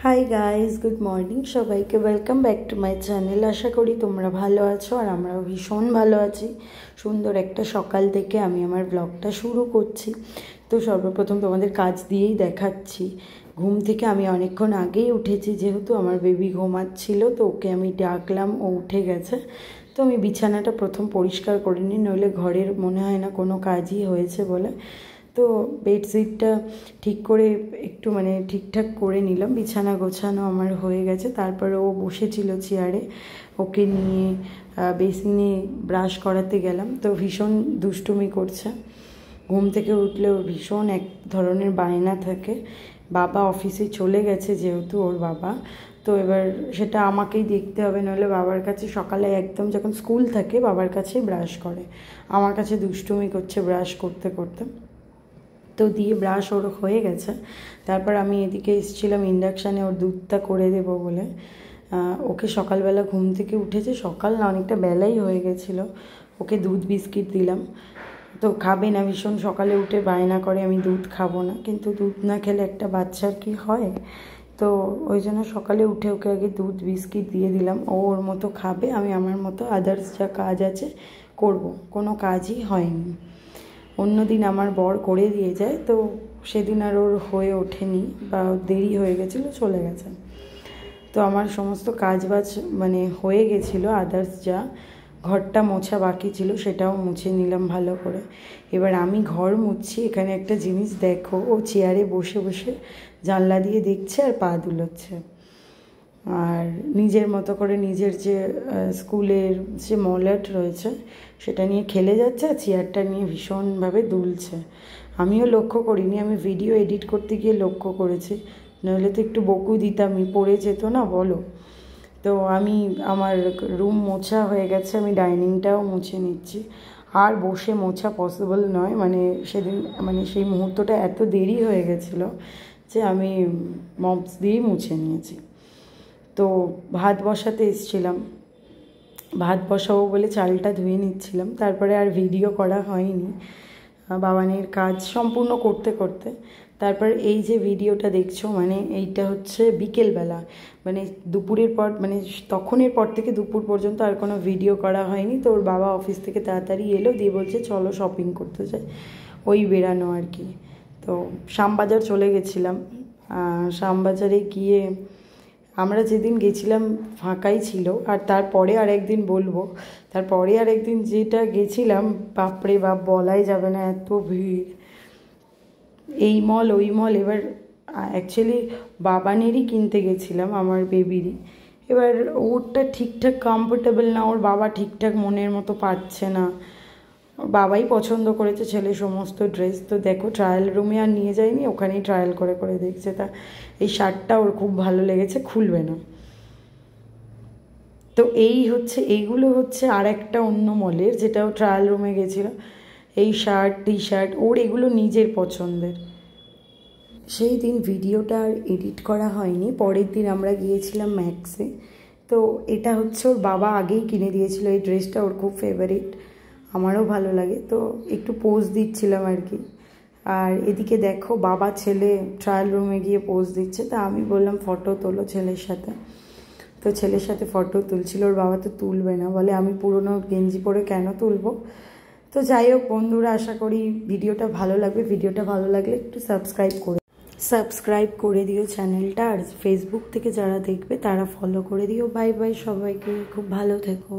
High guys, good morning সবাইকে। Welcome back to my channel. আশা করি তোমরা ভালো আছো আর আমরাও ভীষণ ভালো আছি। সুন্দর একটা সকাল থেকে আমি আমার ব্লগটা শুরু করছি। তো সর্বপ্রথম তোমাদের কাজ দিয়েই দেখাচ্ছি। ঘুম থেকে আমি অনেকক্ষণ আগেই উঠেছি, যেহেতু আমার বেবি ঘুমাচ্ছিল, তো ওকে আমি ডাকলাম, ও উঠে গেছে। তো আমি বিছানাটা প্রথম পরিষ্কার করে নিই, নইলে ঘরের মনে হয় না কোনো কাজই হয়েছে বলে। তো বেডশিটটা ঠিক করে একটু ঠিকঠাক করে নিলাম, বিছানা গোছানো আমার হয়ে গেছে। তারপরে ও বসেছিল চেয়ারে, ওকে নিয়ে বেসিনে ব্রাশ করাতে গেলাম। তো ভীষণ দুষ্টুমি করছে, ঘুম থেকে উঠলে ওর ভীষণ এক ধরনের বায়না থাকে। বাবা অফিসে চলে গেছে যেহেতু ওর বাবা, তো এবার সেটা আমাকেই দেখতে হবে, নাহলে বাবার কাছে সকালে একদম যখন স্কুল থাকে বাবার কাছেই ব্রাশ করে, আমার কাছে দুষ্টুমি করছে ব্রাশ করতে করতে। তো দিয়ে ব্রাশ ওর হয়ে গেছে। তারপর আমি এদিকে এসেছিলাম ইন্ডাকশানে ওর দুধটা করে দেবো বলে। ওকে সকালবেলা ঘুম থেকে উঠেছে, সকাল না অনেকটা বেলাই হয়ে গেছিলো, ওকে দুধ বিস্কিট দিলাম। তো খাবে না, ভীষণ সকালে উঠে বায়না করে আমি দুধ খাবো না, কিন্তু দুধ না খেলে একটা বাচ্চার কি হয়। তো ওই জন্য সকালে উঠে ওকে আগে দুধ বিস্কিট দিয়ে দিলাম, ও ওর মতো খাবে, আমি আমার মতো আদার্স যা কাজ আছে করব। কোনো কাজই হয়নি। অন্য দিন আমার বর করে দিয়ে যায়, তো সেদিন আর ওর হয়ে ওঠেনি বা দেরি হয়ে গেছিলো, চলে গেছে। তো আমার সমস্ত কাজবাজ হয়ে গেছিলো, আদার্স যা ঘরটা মোছা বাকি ছিল সেটাও মুছে নিলাম ভালো করে। এবার আমি ঘর মুছছি। এখানে একটা জিনিস দেখো, ও চেয়ারে বসে বসে জানলা দিয়ে দেখছে আর পা দুলোচ্ছে, আর নিজের মতো করে নিজের যে স্কুলের যে মলাট রয়েছে সেটা নিয়ে খেলে যাচ্ছে, আর চেয়ারটা নিয়ে ভীষণভাবে দুলছে। আমিও লক্ষ্য করিনি, আমি ভিডিও এডিট করতে গিয়ে লক্ষ্য করেছি, নইলে তো একটু বকু দিতামই, পড়ে যেত না বলো। তো আমি আমার রুম মোছা হয়ে গেছে, আমি ডাইনিংটাও মুছে নিচ্ছি। আর বসে মোছা পসিবল নয়, সেদিন সেই মুহূর্তটা এত দেরি হয়ে গেছিলো যে আমি মপস দিয়েই মুছে নিয়েছি। তো ভাত বসাতে এসেছিলাম, ভাত বসাবো বলে চালটা ধুয়ে নিচ্ছিলাম, তারপরে আর ভিডিও করা হয়নি বাবানের কাজ সম্পূর্ণ করতে করতে। তারপর এই যে ভিডিওটা দেখছো, এইটা হচ্ছে বিকেলবেলা, দুপুরের পর তখনের পর থেকে দুপুর পর্যন্ত আর কোনো ভিডিও করা হয়নি। তো ওর বাবা অফিস থেকে তাড়াতাড়ি এলো, দিয়ে বলছে চলো শপিং করতে যাই, ওই বেরানো আর কি। তো শ্যামবাজার চলে গেছিলাম। শ্যামবাজারে গিয়ে আমরা যেদিন গেছিলাম ফাঁকাই ছিল, আর তারপরে আর একদিন বলবো, তারপরে আর একদিন যেটা গেছিলাম, বাপরে বাপ বলাই যাবে না, এত ভিড়, এই মল ওই মল। এবার অ্যাকচুয়ালি বাবানেরই কিনতে গেছিলাম, আমার বেবিরই। এবার ওরটা ঠিকঠাক কমফোর্টেবল না, ওর বাবা ঠিকঠাক মনের মতো পাচ্ছে না। বাবাই পছন্দ করেছে ছেলে সমস্ত ড্রেস, তো দেখো ট্রায়াল রুমে আর নিয়ে যায়নি, ওখানেই ট্রায়াল করে করে দেখছে। তা এই শার্টটা ওর খুব ভালো লেগেছে, খুলবে না। তো এইগুলো হচ্ছে আর একটা অন্য মলের, যেটাও ট্রায়াল রুমে গেছিলো। এই শার্ট টি শার্ট ওর এগুলো নিজের পছন্দের। সেই দিন ভিডিওটা আর এডিট করা হয়নি, পরের দিন আমরা গিয়েছিলাম ম্যাক্সে। তো এটা হচ্ছে ওর বাবা আগেই কিনে দিয়েছিল, এই ড্রেসটা ওর খুব ফেভারিট, আমারও ভালো লাগে, তো একটু পোজ দিচ্ছিলাম আর কি। আর এদিকে দেখো বাবা ছেলে ট্রায়াল রুমে গিয়ে পোজ দিচ্ছে, তা আমি বললাম ফটো তোলো ছেলের সাথে। তো ছেলের সাথে ফটো তুলছিল, ওর বাবা তো তুলবে না, বলে আমি পুরনো গেঞ্জি পরে কেন তুলবো। তো যাই হোক বন্ধুরা, আশা করি ভিডিওটা ভালো লাগবে। ভিডিওটা ভালো লাগলে একটু সাবস্ক্রাইব করে দিও চ্যানেলটা, আর ফেসবুক থেকে যারা দেখবে তারা ফলো করে দিও। বাই বাই সবাইকে, খুব ভালো থেকো।